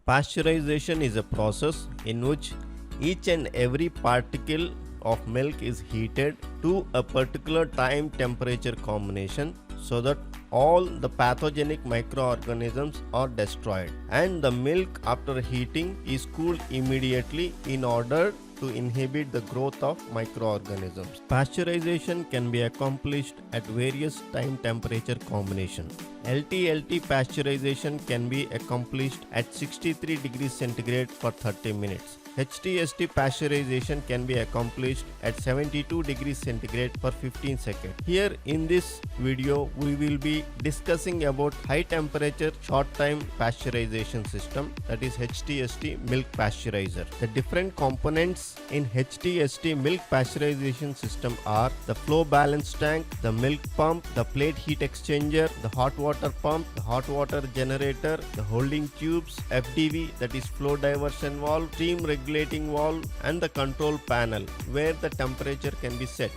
Pasteurization is a process in which each and every particle of milk is heated to a particular time temperature combination so that all the pathogenic microorganisms are destroyed, and the milk after heating is cooled immediately in order to inhibit the growth of microorganisms. Pasteurization can be accomplished at various time temperature combinations. LT-LT pasteurization can be accomplished at 63 degrees centigrade for 30 minutes. HTST pasteurization can be accomplished at 72 degrees centigrade for 15 seconds. Here in this video, we will be discussing about high temperature short time pasteurization system, that is HTST Milk Pasteurizer. The different components in HTST Milk Pasteurization system are the flow balance tank, the milk pump, the plate heat exchanger, the hot water pump, the hot water generator, the holding tubes, FDV, that is flow diversion valve, steam regulating valve, and the control panel where the temperature can be set.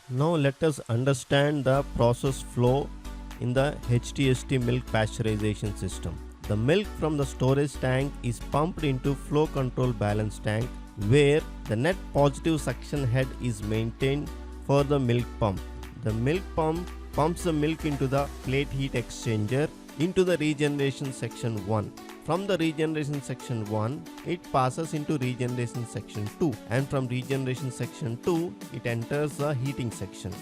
Now let us understand the process flow in the HTST milk pasteurization system. The milk from the storage tank is pumped into flow control balance tank where the net positive suction head is maintained for the milk pump. The milk pump pumps the milk into the plate heat exchanger into the regeneration section 1. From the regeneration section 1, it passes into regeneration section 2, and from regeneration section 2, it enters the heating section.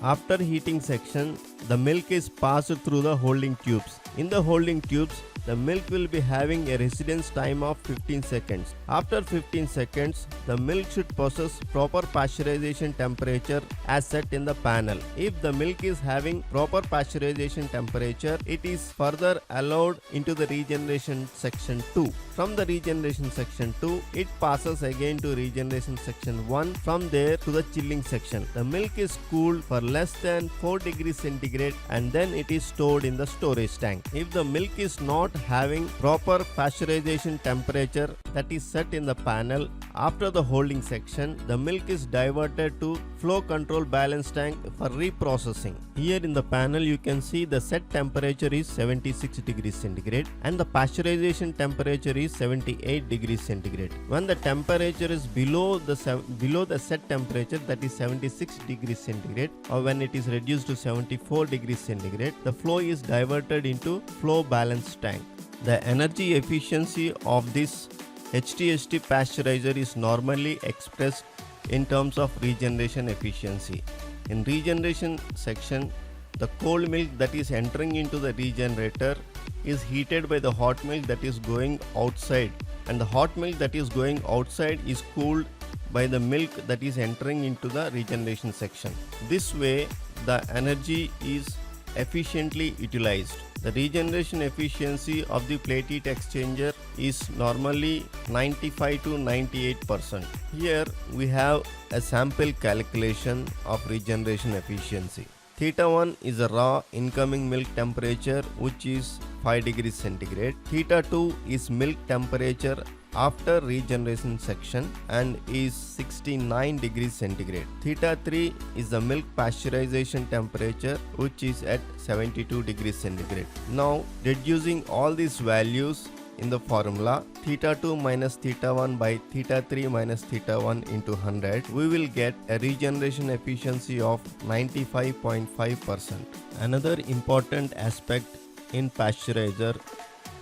After heating section, the milk is passed through the holding tubes. In the holding tubes, the milk will be having a residence time of 15 seconds. After 15 seconds, the milk should possess proper pasteurization temperature as set in the panel. If the milk is having proper pasteurization temperature, it is further allowed into the regeneration section 2. From the regeneration section 2, it passes again to regeneration section 1. From there to the chilling section. The milk is cooled for less than 4 degrees centigrade and then it is stored in the storage tank. If the milk is not having proper pasteurization temperature that is set in the panel, after the holding section, the milk is diverted to flow control balance tank for reprocessing. Here in the panel you can see the set temperature is 76 degrees centigrade and the pasteurization temperature is 78 degrees centigrade. When the temperature is below the set temperature, that is 76 degrees centigrade, or when it is reduced to 74 degrees centigrade, the flow is diverted into flow balance tank. The energy efficiency of this HTST pasteurizer is normally expressed in terms of regeneration efficiency. In regeneration section, the cold milk that is entering into the regenerator is heated by the hot milk that is going outside, and the hot milk that is going outside is cooled by the milk that is entering into the regeneration section. This way, the energy is efficiently utilized. The regeneration efficiency of the plate heat exchanger is normally 95 to 98%. Here we have a sample calculation of regeneration efficiency. Theta 1 is a raw incoming milk temperature which is 5 degrees centigrade. Theta 2 is milk temperature after regeneration section and is 69 degrees centigrade. Theta 3 is the milk pasteurization temperature which is at 72 degrees centigrade. Now reducing all these values in the formula, theta 2 minus theta 1 by theta 3 minus theta 1 into 100, we will get a regeneration efficiency of 95.5%. Another important aspect in pasteurizer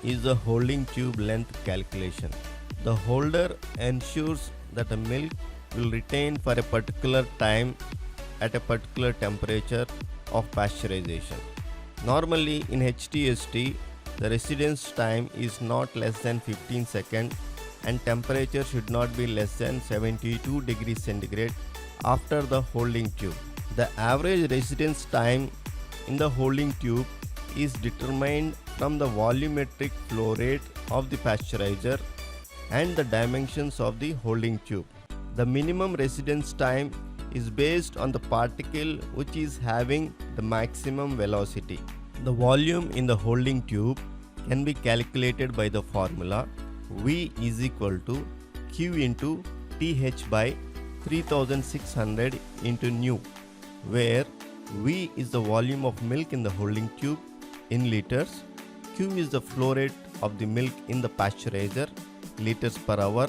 is the holding tube length calculation. The holder ensures that the milk will retain for a particular time at a particular temperature of pasteurization. Normally in HTST, the residence time is not less than 15 seconds and temperature should not be less than 72 degrees centigrade after the holding tube. The average residence time in the holding tube is determined from the volumetric flow rate of the pasteurizer and the dimensions of the holding tube. The minimum residence time is based on the particle which is having the maximum velocity. The volume in the holding tube can be calculated by the formula V is equal to Q into TH by 3600 into nu, where V is the volume of milk in the holding tube in liters, Q is the flow rate of the milk in the pasteurizer, liters per hour,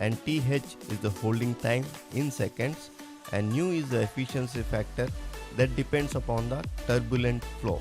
and TH is the holding time in seconds, and nu is the efficiency factor that depends upon the turbulent flow.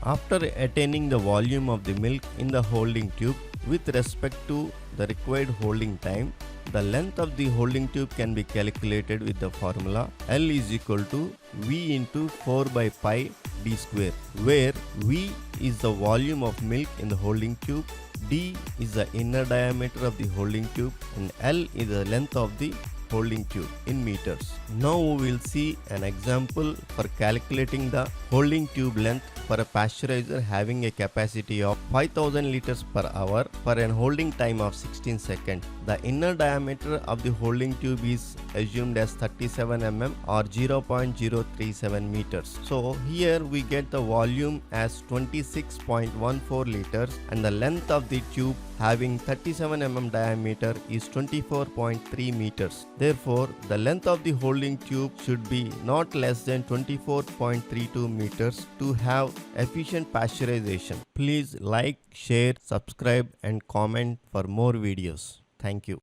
After attaining the volume of the milk in the holding tube with respect to the required holding time, the length of the holding tube can be calculated with the formula L is equal to V into 4 by pi d square, where V is the volume of milk in the holding tube, D is the inner diameter of the holding tube, and L is the length of the holding tube in meters. Now we will see an example for calculating the holding tube length for a pasteurizer having a capacity of 5000 liters per hour for an holding time of 16 seconds. The inner diameter of the holding tube is assumed as 37 mm or 0.037 meters. So here we get the volume as 26.14 liters and the length of the tube having 37 mm diameter is 24.3 meters. Therefore, the length of the holding tube should be not less than 24.32 meters to have efficient pasteurization. Please like, share, subscribe and comment for more videos. Thank you.